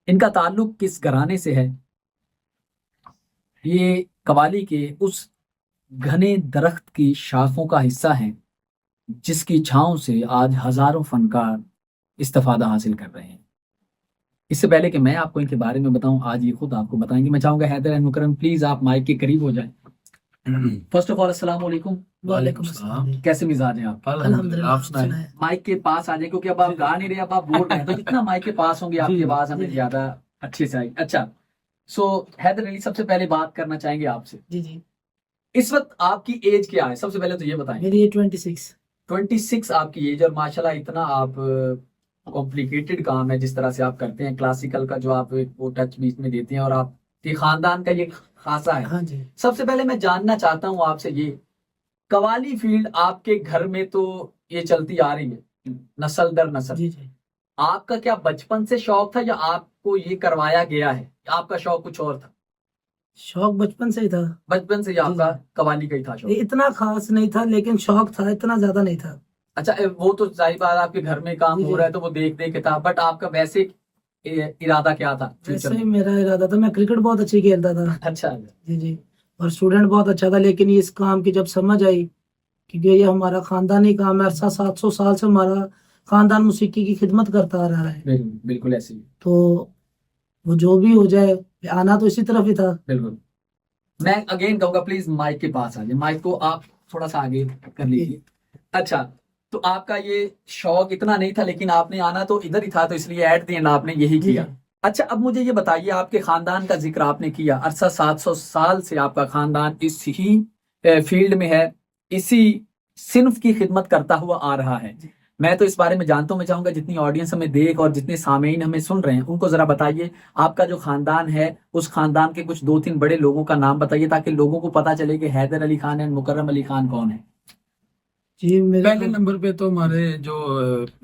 ان کا تعلق کس گھرانے سے ہے؟ یہ قوالی کے اس گھنے درخت کی شاخوں کا حصہ ہیں جس کی چھاؤں سے آج ہزاروں فنکار استفادہ حاصل کر رہے ہیں۔ اس سے پہلے کہ میں آپ کو ان کے بارے میں بتاؤں، آج یہ خود آپ کو بتائیں گے۔ میں چاہوں گا حیدر اینڈ مکرم پلیز آپ مائک کے قریب ہو جائیں۔ فرسٹ آف آل السلام علیکم۔ وعلیکم السلام۔ کیسے مزاج ہیں آپ؟ الحمدللہ، آپ سنائیں۔ مائک کے پاس آ جائیں کیونکہ اب آپ گا نہیں رہے، اب آپ بول رہے ہیں تو جتنا مائک کے پاس ہوں گے آپ کی آواز ہمیں زیادہ اچھے سے آئے۔ اچھا سو حیدر علی، سب سے پہلے بات کرنا چاہیں گے آپ سے، جی اس وقت آپ کی ایج کیا ہے؟ سب سے پہلے تو یہ بتائیں۔ میری 26۔ 26 آپ کی ایج، اور ماشاءاللہ اتنا آپ کمپلیکیٹڈ کام ہے جس طرح سے آپ کرتے ہیں، کلاسیکل کا جو آپ وہ ٹچ بیچ میں دیتے ہیں، اور آپ کے خاندان کا یہ خاصا ہے۔ ہاں جی۔ سب سے پہلے میں جاننا چاہتا ہوں آپ سے، یہ قوالی فیلڈ آپ کے گھر میں تو یہ چلتی آ رہی ہے نسل در نسل، جی آپ کا کیا بچپن سے شوق تھا یا آپ کو یہ کروایا گیا ہے؟ آپ کا شوق کچھ اور تھا؟ شوق بچپن سے ہی تھا، بچپن سے ہی آپ کا قوالی کا ہی تھا شوق؟ اتنا خاص نہیں تھا لیکن شوق تھا، اتنا زیادہ نہیں تھا۔ اچھا وہ تو ظاہر بات آپ کے گھر میں کام ہو رہا ہے تو وہ دیکھ دیکھ کے تھا، بٹ آپ کا ویسے ارادہ کیا تھا؟ ویسے ہی میرا ارادہ تھا، میں کرکٹ بہت اچھی کھیلتا تھا۔ اچھا جی اور اسٹوڈنٹ بہت اچھا تھا، لیکن اس کام کی جب سمجھ آئی کیونکہ یہ ہمارا خاندانی کام ہے، 700 سال سے ہمارا خاندان موسیقی کی خدمت کرتا آ رہا ہے، بالکل ایسے ہی، تو وہ جو بھی ہو جائے آنا تو اسی طرف ہی تھا۔ بالکل۔ میں اگین کہوں گا پلیز مائک کے پاس آ جائیں، مائک کو آپ تھوڑا سا آگے کر لیجیے۔ اچھا تو آپ کا یہ شوق اتنا نہیں تھا لیکن آپ نے آنا تو ادھر ہی تھا، تو اس لیے ایٹ دی اینڈ آپ نے یہی کیا۔ اچھا اب مجھے یہ بتائیے، آپ کے خاندان کا ذکر آپ نے کیا، عرصہ 700 سال سے آپ کا خاندان اس ہی فیلڈ میں ہے، اسی صنف کی خدمت کرتا ہوا آ رہا ہے۔ میں تو اس بارے میں جانتا ہوں، میں چاہوں گا جتنی آڈینس ہمیں دیکھ اور جتنے سامعین ہمیں سن رہے ہیں ان کو ذرا بتائیے آپ کا جو خاندان ہے اس خاندان کے کچھ 2-3 بڑے لوگوں کا نام بتائیے تاکہ لوگوں کو پتا چلے کہ حیدر علی خان اینڈ مکرم علی خان کون ہے۔ جی پہلے نمبر پہ تو ہمارے جو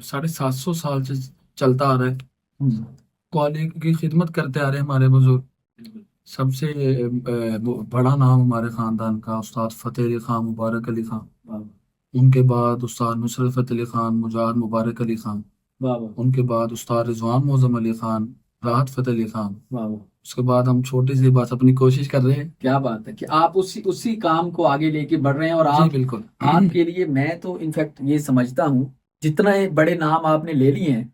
750 سال سے چلتا آ رہا ہے، قوالی کی خدمت کرتے آ رہے ہیں ہمارے بزرگ۔ سب سے بڑا نام ہمارے خاندان کا استاد فتح علی خان مبارک علی خان، ان کے بعد استاد نصرت فتح علی خان مجاہد مبارک علی خان، ان کے بعد استاد رضوان معظم علی خان راحت فتح علی خان، اس کے بعد ہم چھوٹی سی بات اپنی کوشش کر رہے ہیں۔ کیا بات ہے کہ آپ اسی کام کو آگے لے کے بڑھ رہے ہیں، اور آپ بالکل آپ کے لیے میں تو انفیکٹ یہ سمجھتا ہوں جتنا بڑے نام آپ نے لے لیے ہیں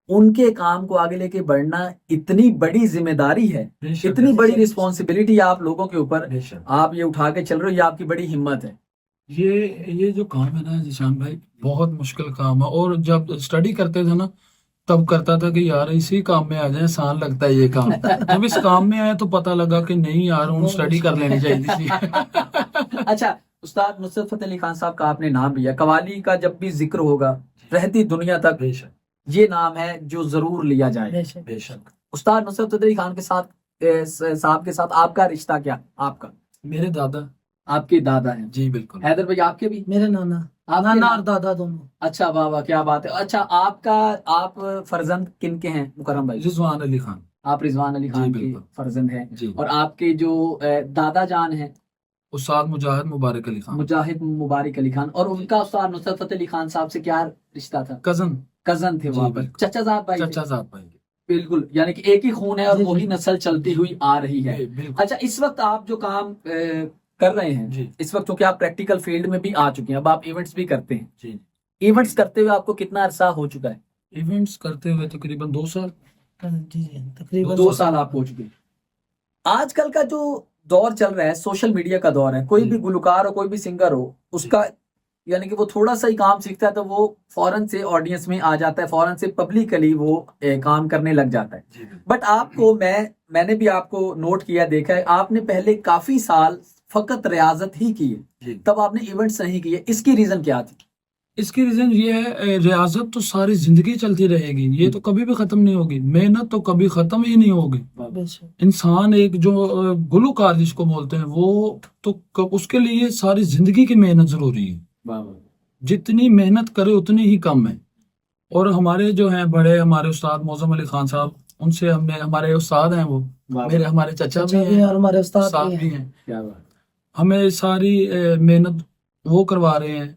ان کے کام کو آگے لے کے بڑھنا اتنی بڑی ذمہ داری ہے، اتنی بڑی رسپانسبلٹی آپ لوگوں کے اوپر آپ یہ اٹھا کے چل رہے ہو، یہ آپ کی بڑی ہمت ہے۔ یہ جو کام ہے نا ذیشان بھائی، بہت مشکل کام ہے، اور جب اسٹڈی کرتے تھے نا تب کرتا تھا کہ یار اسی کام میں آ جائیں، آسان لگتا ہے یہ کام۔ جب اس کام میں آیا تو پتہ لگا کہ نہیں یار، ان اسٹڈی کر لینی چاہیے تھی۔ اچھا استاد نصرت فتح علی خان صاحب کا آپ نے نام لیا، قوالی کا جب بھی ذکر ہوگا رہتی دنیا تک یہ نام ہے جو ضرور لیا جائے۔ بے شک۔ استاد نصرت فتح علی خان کے ساتھ صاحب کے ساتھ آپ کا رشتہ کیا؟ آپ کا؟ میرے دادا، آپ کے دادا ہیں؟ جی بالکل۔ حیدر بھائی آپ کے بھی؟ میرے نانا اور دادا دونوں۔ اچھا واہ واہ کیا بات ہے۔ اچھا آپ فرزند کن کے ہیں مکرم بھائی؟ رضوان علی خان۔ آپ رضوان علی خان کے فرزند ہیں، اور آپ کے جو دادا جان ہیں استاد مجاہد مبارک علی خان۔ مجاہد مبارک علی خان، اور ان کا استاد نصرت فتح علی خان صاحب سے کیا رشتہ تھا؟ کزن تھے وہاں پر، چچا زاد بھائی؟ چچا زاد بھائی، بالکل، یعنی کہ ایک ہی خون ہے اور وہی نسل چلتی ہوئی آ رہی ہے۔ اچھا اس وقت آپ جو کام کر رہے ہیں اس وقت، چونکہ آپ پریکٹیکل فیلڈ میں بھی آ چکے ہیں، اب آپ ایونٹس بھی کرتے ہیں، ایونٹس کرتے ہوئے آپ کو کتنا عرصہ ہو چکا ہے؟ ایونٹس کرتے ہوئے تقریباً 2 سال۔ تقریباً 2 سال آپ ہو چکے۔ آج کل کا جو دور چل رہا ہے سوشل میڈیا کا دور ہے، کوئی بھی گلوکار ہو کوئی بھی سنگر ہو، اس کا یعنی کہ وہ تھوڑا سا ہی کام سیکھتا ہے تو وہ فوراً سے آڈینس میں آ جاتا ہے، فوراً سے پبلکلی وہ کام کرنے لگ جاتا ہے۔ بٹ آپ کو میں نے بھی آپ کو نوٹ کیا، دیکھا ہے آپ نے پہلے کافی سال فقط ریاضت ہی کی ہے، تب آپ نے ایونٹس نہیں کیے، اس کی ریزن کیا تھی؟ اس کی ریزن یہ ہے، ریاضت تو ساری زندگی چلتی رہے گی، یہ تو کبھی بھی ختم نہیں ہوگی، محنت تو کبھی ختم ہی نہیں ہوگی۔ انسان ایک جو گلوکار جس کو بولتے ہیں، وہ تو اس کے لیے ساری زندگی کی محنت ضروری ہے، جتنی محنت کرے اتنی ہی کم ہے۔ اور ہمارے جو ہیں بڑے، ہمارے استاد معظم علی خان صاحب، ان سے ہم نے، ہمارے استاد ہیں وہ، ہمارے چچا بھی ہیں اور ہمارے استاد بھی ہیں، ہمیں ساری محنت وہ کروا رہے ہیں۔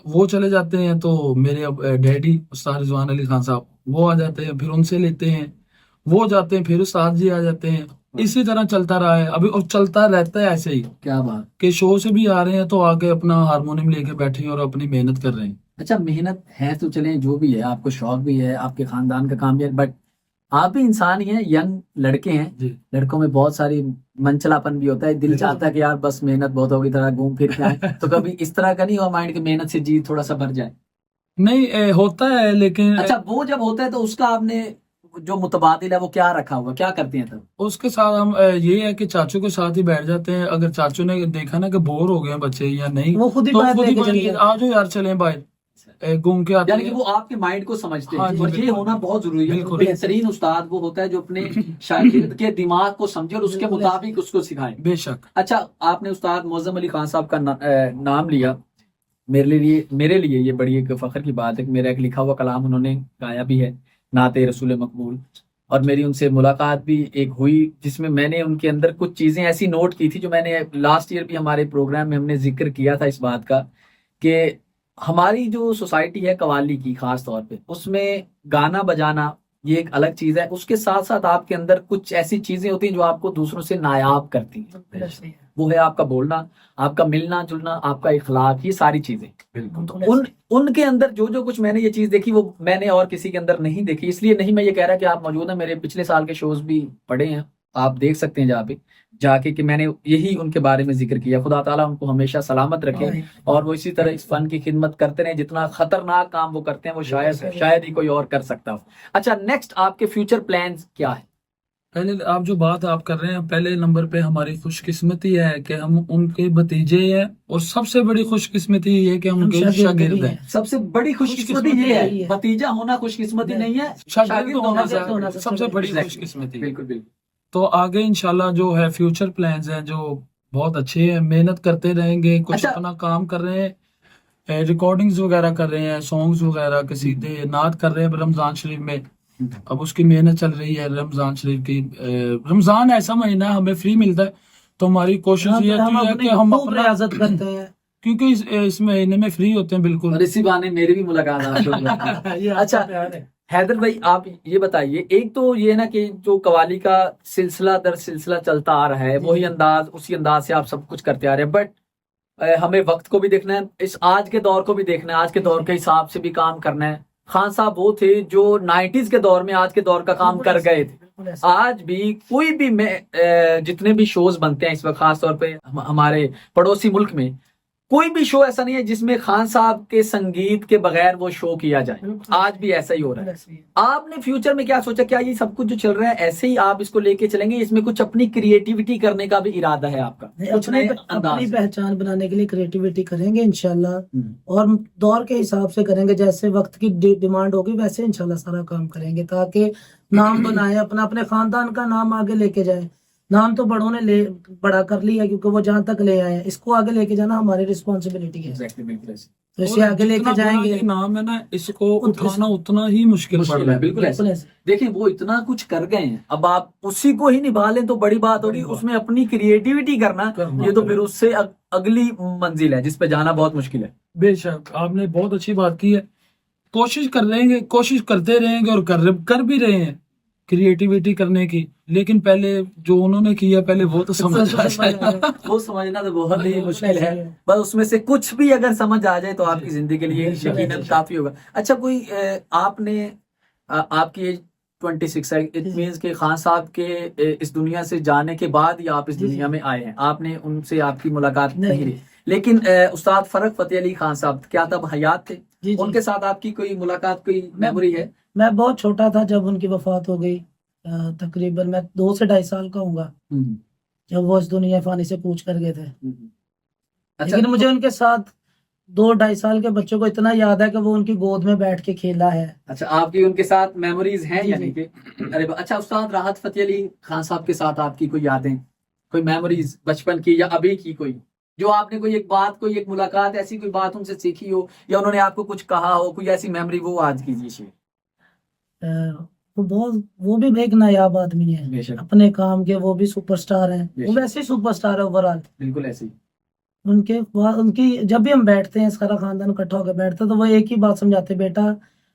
وہ چلے جاتے ہیں تو میرے ڈیڈی استاد رضوان علی خان صاحب وہ آ جاتے ہیں، پھر ان سے لیتے ہیں، وہ جاتے ہیں پھر استاد جی آ جاتے ہیں, اسی طرح چلتا رہا ہے ابھی, اور چلتا رہتا ہے ایسے ہی کیا بات. کہ شو سے بھی آ رہے ہیں تو آگے اپنا ہارمونیم لے کے بیٹھے ہیں اور اپنی محنت کر رہے ہیں. اچھا محنت ہے تو چلیں جو بھی ہے, آپ کو شوق بھی ہے, آپ کے خاندان کا کام بھی ہے, بٹ آپ بھی انسان ہی ہیں, ینگ لڑکے ہیں, جی لڑکوں میں بہت ساری منچلاپن بھی ہوتا ہے, دل چاہتا ہے کہ یار بس محنت بہت ہوگی, طرح گھوم پھر کے آئیں, تو کبھی اس طرح کا نہیں ہوا مائنڈ کی محنت سے جی تھوڑا سا بھر جائے؟ نہیں ہوتا ہے لیکن اچھا وہ جب ہوتا ہے تو اس کا آپ نے جو متبادل ہے وہ کیا رکھا ہوا, کیا کرتے ہیں تب؟ اس کے ساتھ ہم یہ ہے کہ چاچو کے ساتھ ہی بیٹھ جاتے ہیں. اگر چاچو نے دیکھا نا کہ بور ہو گئے ہیں بچے یا نہیں, وہ خود ہی تو باہر خود لے ہی کے بولیں چلے گے جاتے ہیں. آ جاؤ یار چلیں باہر گھوم کے آتے یعنی کہ ہیں. وہ آپ کے مائنڈ کو سمجھتے ہاں ہیں, جی، اور یہ بالکل. ہونا بہت ضروری ہے. بالکل. بہترین استاد وہ ہوتا ہے جو اپنے شاگرد کے دماغ کو سمجھے اور اس کے بالکل مطابق اس کو سکھائے. بے شک. اچھا آپ نے استاد معظم علی خان صاحب کا نام لیا, میرے لیے یہ بڑی ایک فخر کی بات ہے کہ میرا ایک لکھا ہوا کلام انہوں نے گایا بھی ہے, نعت رسول مقبول, اور میری ان سے ملاقات بھی ایک ہوئی جس میں میں نے ان کے اندر کچھ چیزیں ایسی نوٹ کی تھی جو میں نے لاسٹ ایئر بھی ہمارے پروگرام میں ہم نے ذکر کیا تھا اس بات کا کہ ہماری جو سوسائٹی ہے قوالی کی خاص طور پہ, اس میں گانا بجانا یہ ایک الگ چیز ہے, اس کے ساتھ ساتھ آپ کے اندر کچھ ایسی چیزیں ہوتی ہیں جو آپ کو دوسروں سے نایاب کرتی ہیں. وہ ہے آپ کا بولنا, آپ کا ملنا جلنا, آپ کا اخلاق, یہ ساری چیزیں. ان کے اندر جو کچھ میں نے یہ چیز دیکھی وہ میں نے اور کسی کے اندر نہیں دیکھی. اس لیے نہیں میں یہ کہہ رہا کہ آپ موجود ہیں, میرے پچھلے سال کے شوز بھی پڑے ہیں, آپ دیکھ سکتے ہیں جا کے کہ میں نے یہی ان کے بارے میں ذکر کیا. خدا تعالیٰ ان کو ہمیشہ سلامت رکھے اور وہ اسی طرح اس فن کی خدمت کرتے رہیں. جتنا خطرناک کام وہ کرتے ہیں وہ شاید ہی کوئی اور کر سکتا ہو. اچھا نیکسٹ آپ کے فیوچر پلانز کیا ہے؟ پہلے آپ جو بات آپ کر رہے ہیں, پہلے نمبر پہ ہماری خوش قسمتی ہے کہ ہم ان کے بھتیجے ہیں, اور سب سے بڑی خوش قسمتی یہ ہے کہ ہم ان کے شاگرد ہیں. سب سے بڑی خوش قسمتی یہ ہے, بھتیجا ہونا خوش قسمتی نہیں ہے, شاگرد ہونا ہونا سب سے بڑی خوش قسمتی. بالکل بالکل. تو آگے انشاءاللہ جو ہے فیوچر پلانز ہیں جو بہت اچھے ہیں, محنت کرتے رہیں گے, کچھ اچھا. اپنا کام کر رہے ہیں, ریکارڈنگز وغیرہ کر رہے ہیں, سانگز وغیرہ قصیدے نعت کر رہے ہیں رمضان شریف میں. اب اس کی محنت چل رہی ہے رمضان شریف کی. رمضان ایسا مہینہ ہمیں فری ملتا ہے تو ہماری کوشش یہ ہے کہ ہم اپنا ریاضت کرتے ہیں کیونکہ اس مہینے میں فری ہوتے ہیں بالکل. اور اسی بہانے میری بھی ملاقات. اچھا حیدر بھائی آپ یہ بتائیے, ایک تو یہ نا کہ جو قوالی کا سلسلہ در سلسلہ چلتا آ رہا ہے وہی انداز اسی انداز سے آپ سب کچھ کرتے آ رہے ہیں, بٹ ہمیں وقت کو بھی دیکھنا ہے, اس آج کے دور کو بھی دیکھنا ہے, آج کے دور کے حساب سے بھی کام کرنا ہے. خان صاحب وہ تھے جو 90s کے دور میں آج کے دور کا کام کر گئے تھے. آج بھی کوئی بھی جتنے بھی شوز بنتے ہیں اس وقت خاص طور پہ ہمارے پڑوسی ملک میں, کوئی بھی شو ایسا نہیں ہے جس میں خان صاحب کے سنگیت کے بغیر وہ شو کیا جائے. آج بھی ایسا ہی ہو رہا ہے. آپ نے فیوچر میں کیا سوچا, کیا یہ سب کچھ جو چل رہا ہے ایسے ہی آپ اس کو لے کے چلیں گے, اس میں کچھ اپنی کریٹیوٹی کرنے کا بھی ارادہ ہے آپ کا؟ اپنی پہچان بنانے کے لیے کریٹیوٹی کریں گے انشاءاللہ, اور دور کے حساب سے کریں گے, جیسے وقت کی ڈیمانڈ ہوگی ویسے انشاءاللہ سارا کام کریں گے تاکہ نام بنائے, اپنے خاندان کا نام آگے لے کے جائے. نام تو بڑوں نے بڑا کر لیا کیونکہ وہ جہاں تک لے آئے ہیں, اس کو آگے لے کے جانا ہماری رسپانسبلٹی ہے. تو اسے آگے لے کے جائیں گے. نام ہے نا, اس کو اٹھانا اتنا ہی مشکل پڑ رہا ہے. بالکل ایسے. دیکھیں وہ اتنا کچھ کر گئے ہیں, اب آپ اسی کو ہی نبھا لیں تو بڑی بات ہوگی. اس میں اپنی کریٹیوٹی کرنا یہ تو پھر اس سے اگلی منزل ہے جس پہ جانا بہت مشکل ہے. بے شک آپ نے بہت اچھی بات کی ہے. کوشش کر رہیں گے, کوشش کرتے رہیں گے اور کر بھی رہے ہیں کریٹیوٹی کرنے کی, لیکن پہلے جو انہوں نے کیا پہلے وہ تو وہ سمجھنا تو بہت ہی مشکل ہے, بس اس میں سے کچھ بھی اگر سمجھ آ جائے تو آپ کی زندگی کے لیے یقیناً کافی ہوگا. اچھا کوئی آپ نے آپ کی ایج 26 ہے, اٹ مینس کہ خان صاحب کے اس دنیا سے جانے کے بعد ہی آپ اس دنیا میں آئے ہیں, آپ نے ان سے آپ کی ملاقات نہیں رہی, لیکن استاد فرق فتح علی خان صاحب کیا تب حیات تھے؟ ان کے ساتھ آپ کی کوئی ملاقات, کوئی میموری ہے؟ میں بہت چھوٹا تھا جب ان کی وفات ہو گئی, تقریباً میں 2 سے 2.5 سال کا ہوں گا جب وہ اس دنیا فانی سے کوچ کر گئے تھے. لیکن مجھے ان کے ساتھ 2-2.5 سال کے بچوں کو اتنا یاد ہے کہ وہ ان کی گود میں بیٹھ کے کھیلا ہے. اچھا آپ کی ان کے ساتھ میموریز ہیں یعنی کہ اچھا استاد راحت فتح علی خان صاحب کے ساتھ آپ کی کوئی یادیں, کوئی میموریز بچپن کی یا ابھی کی, کوئی جو آپ نے کوئی ایک بات, کوئی ایک ملاقات, ایسی کوئی بات ان سے سیکھی ہو یا انہوں نے آپ کو کچھ کہا ہو, کوئی ایسی میموری وہ آج کیجیے. وہ بھی ایک نایاب آدمی ہے اپنے کام کے, وہ بھی سپر سٹار ہیں, وہ ویسے ہی سپر سٹار ہے اوورآل. بالکل ایسے ہی ان کی جب بھی ہم بیٹھتے ہیں سارا خاندان اکٹھا ہو کے بیٹھتے ہیں تو وہ ایک ہی بات سمجھاتے, بیٹا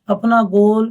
اپنا گول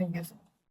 Thank you, sir.